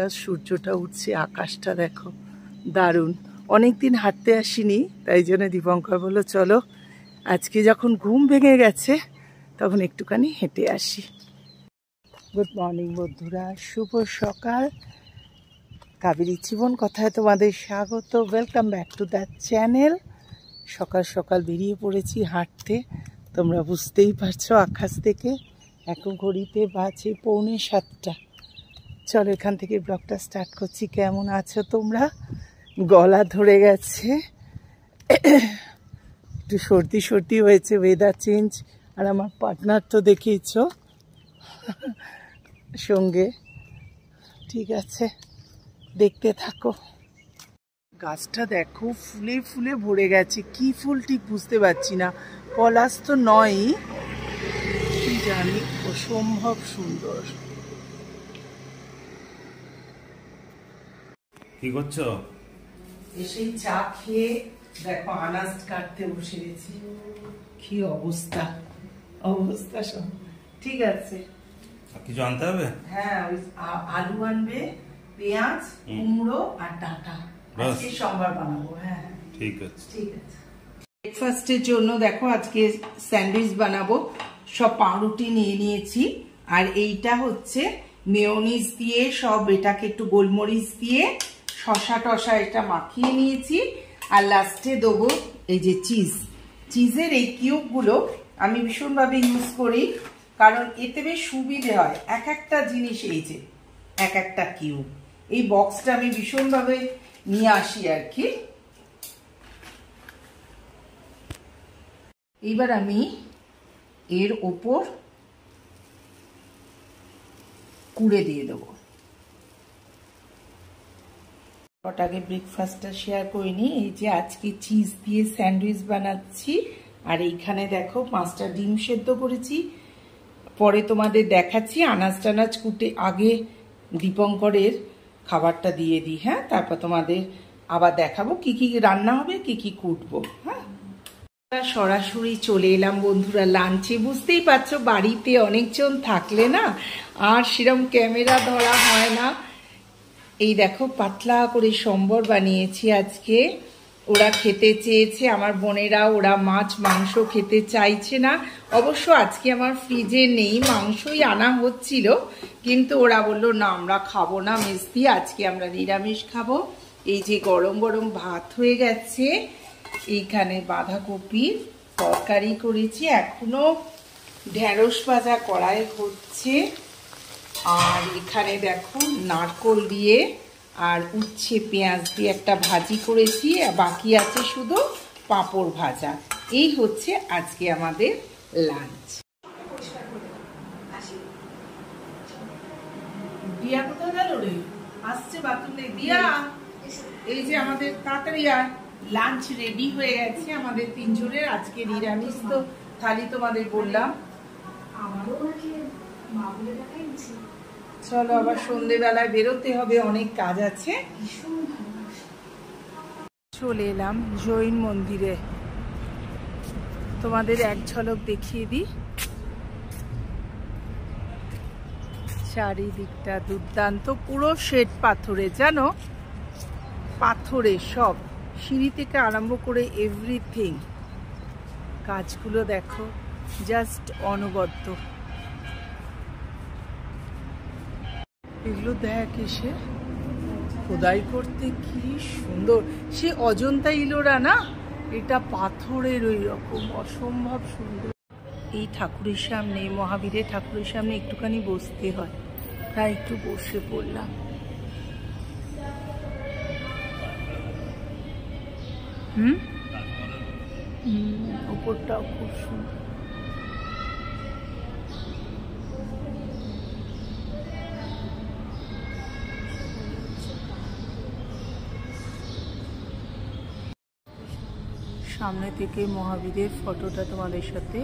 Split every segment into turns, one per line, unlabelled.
Just সূর্যটা উঠছে, আকাশটা দেখো দারুণ। অনেকদিন হাঁটতে আসিনি, তাই জন্য দীপঙ্কর বললো চলো আজকে যখন ঘুম ভেঙে গেছে তখন একটুখানি হেঁটে আসি। গুড মর্নিং বন্ধুরা, শুভ সকাল। কাবেরী জীবন কথায় তোমাদের স্বাগত। Welcome back to the channel. সকাল সকাল বেরিয়ে পড়েছি হাঁটতে, তোমরা বুঝতেই পারছো আকাশ থেকে। এখন ঘড়িতে বাজে 6:45। চলো এখান থেকে ব্লগটা স্টার্ট করছি। কেমন আছো তোমরা? গলা ধরে গেছে, একটু সর্দি সর্দি হয়েছে, ওয়েদার চেঞ্জ। আর আমার পার্টনার তো দেখেইছো সঙ্গে। ঠিক আছে, দেখতে থাকো। গাছটা দেখো ফুলে ফুলে ভরে গেছে, কি ফুল ঠিক বুঝতে পারছি না, পলাশ তো নয়ই, কি জানি, অসম্ভব সুন্দর।
কি করছো?
এসেই চা খেয়ে দেখো আনাজ কাটতে বসে গেছি। কি অবস্থা অবস্থা সব। ঠিক আছে,
কিছু আনতে হবে?
হ্যাঁ, ওই আলু আনবে, পেঁয়াজ, কুমড়ো আর ডাঁটা। আজকে সোমবার বানাবো। হ্যাঁ
ঠিক আছে
ঠিক আছে। ব্রেকফাস্টের জন্য দেখো আজকে স্যান্ডউইচ বানাবো। সব পাউরুটি নিয়ে নিয়েছি, আর এইটা হচ্ছে মেয়োনিজ দিয়ে, সব এটাকে একটু গোলমরিচ দিয়ে শসা টসা এটা মাখিয়ে নিয়েছি। আর লাস্টে দেবো এই যে চিজের এই কিউবগুলো আমি ভীষণভাবে ইউজ করি, কারণ এতে বেশ সুবিধে হয়। এক একটা জিনিস, এই যে এক একটা কিউব, এই বক্সটা আমি ভীষণভাবে নিয়ে আসি আর কি। এইবার আমি এর ওপর কুড়ে দিয়ে দেবো। ওটাকে ব্রেকফাস্টটা শেয়ার করিনি। এই যে আজকে চিজ দিয়ে স্যান্ডউইচ বানাচ্ছি, আর এইখানে দেখো 5টা ডিম সেদ্ধ করেছি। পরে তোমাদের দেখাচ্ছি। আনাজ টানাজ কুটে আগে দীপঙ্করের খাবারটা দিয়ে দিই, হ্যাঁ, তারপর তোমাদের আবার দেখাবো কি কি রান্না হবে, কি কি কুটবো। হ্যাঁ, সরাসরি চলে এলাম বন্ধুরা লাঞ্চে। বুঝতেই পারছো বাড়িতে অনেকজন থাকলে না আর সেরকম ক্যামেরা ধরা হয় না। এই দেখো পাতলা করে সম্বর বানিয়েছি আজকে। ওরা খেতে চেয়েছে, আমার বোনেরা, ওরা মাছ মাংস খেতে চাইছে না। অবশ্য আজকে আমার ফ্রিজে নেই, মাংসই আনা হচ্ছিল, কিন্তু ওরা বললো না আমরা খাবো না মেজদি, আজকে আমরা নিরামিষ খাবো। এই যে গরম গরম ভাত হয়ে গেছে, এইখানে বাঁধাকপির তরকারি করেছি, এখনো ঢেঁড়স ভাজা কড়াই হচ্ছে। আর এখানে দেখো নারকোল দিয়ে আর উচ্ছে পেঁয়াজ দিয়ে একটা ভাজি করেছি, বাকি আছে শুধু পাঁপড় ভাজা। এই হচ্ছে আজকে আমাদের লাঞ্চ। দিয়া কোথায় গেল রে? আসছে বাথরুমে। দিয়া, এই যে আমাদের তাড়াতাড়ি আর লাঞ্চ রেডি হয়ে গেছে আমাদের 3 জনের। আজকে নিরামিষ তো থালি তোমাদের বললাম। চলো আবার সন্ধ্যেবেলায় বেরোতে হবে, অনেক কাজ আছে। চলে এলাম জৈন মন্দিরে, তোমাদের এক ঝলক দেখিয়ে দিই। চারিদিকটা দুর্দান্ত, পুরো শ্বেত পাথরে, জানো, পাথরে সব, সিঁড়ি থেকে আরম্ভ করে এভরিথিং। কাজগুলো দেখো জাস্ট অনবদ্য। এগুলো দেখ এসে খোদাই করতে কি সুন্দর। সে অজন্তা ইলোরা না, এটা পাথরের ওই রকম, অসম্ভব সুন্দর। এই ঠাকুরের সামনে, মহাবীরের ঠাকুরের সামনে একটুখানি বসতে হয়, তাই একটু বসে পড়লাম। ওপরটাও খুব সুন্দর। সামনে থেকে মহাবীরের ফটোটা তোমাদের সাথে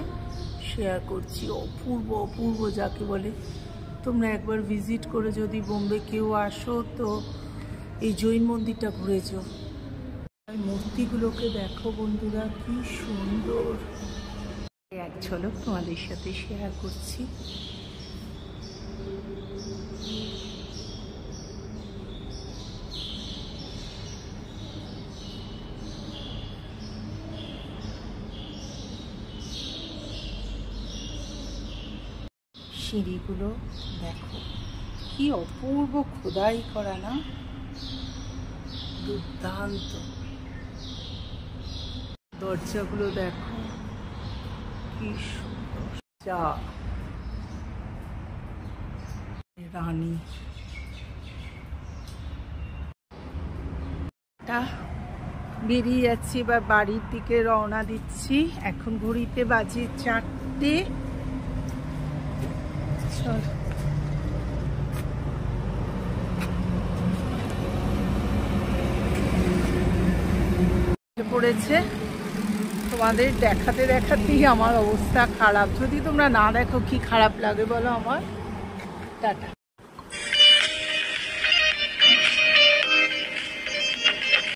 শেয়ার করছি। অপূর্ব অপূর্ব যাকে বলে। তোমরা একবার ভিজিট করে যদি বোম্বে কেউ আসো তো এই জৈন মন্দিরটা ঘুরে যাও। মূর্তিগুলোকে দেখো বন্ধুরা, কি সুন্দর। এক ঝলক তোমাদের সাথে শেয়ার করছি। সিঁড়িগুলো দেখো কি অপূর্ব খোদাই করা না, দুর্দান্ত। দরজাগুলো দেখো কি সুন্দর। চা রানী বেরিয়ে যাচ্ছি, এবার বাড়ির দিকে রওনা দিচ্ছি। এখন ঘড়িতে বাজে 4টে। চল পড়েছে, তোমাদের দেখাতে দেখাতেই আমার অবস্থা খারাপ। যদি তোমরা না দেখো কি খারাপ লাগে বলো আমার। টাটা।